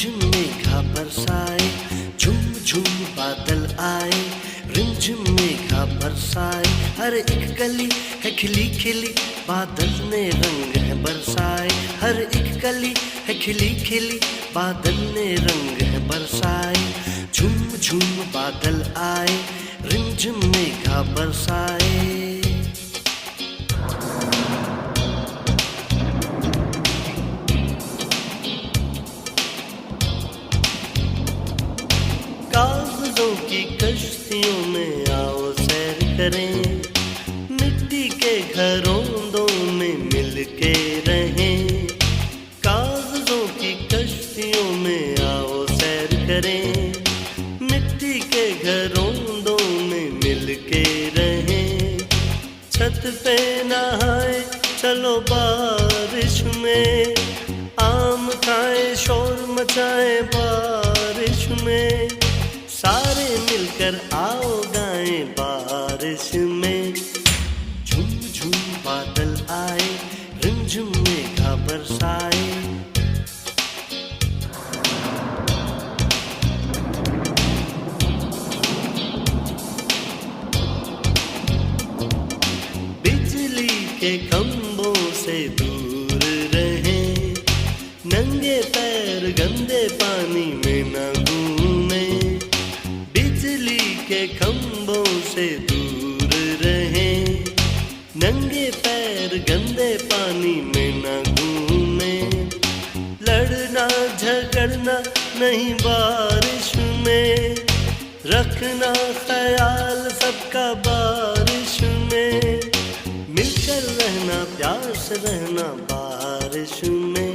रिमझिम मेघा बरसाए, झूम झूम बादल आए, रिमझिम मेघा बरसाए। हर एक गली है खिली खिली, बादल ने रंग है बरसाए। हर एक गली है खिली खिली, बादल ने रंग है बरसाए। झूम झूम बादल आए, रिमझिम मेघा बरसाए। कागजों की कश्तियों में आओ सैर करें, मिट्टी के घरोंदों में मिल के रहें। कागजों की कश्तियों में आओ सैर करें, मिट्टी के घरोंदों में मिल के रहें। छत पे नहाए चलो बारिश में, आम खाएं शोर मचाएं बारिश में। सारे मिलकर आओ गाएं बारिश में। झूम झूम बादल आए, रिमझिम मेघा बरसाए। बिजली के खंभों से दूर रहें, नंगे पैर गंदे पानी में न घूमें। बिजली के खंभों से दूर रहें, नंगे पैर गंदे पानी में न घूमें। लड़ना झगड़ना नहीं बारिश में, रखना ख्याल सबका बारिश में। मिलकर रहना प्यार से रहना बारिश में।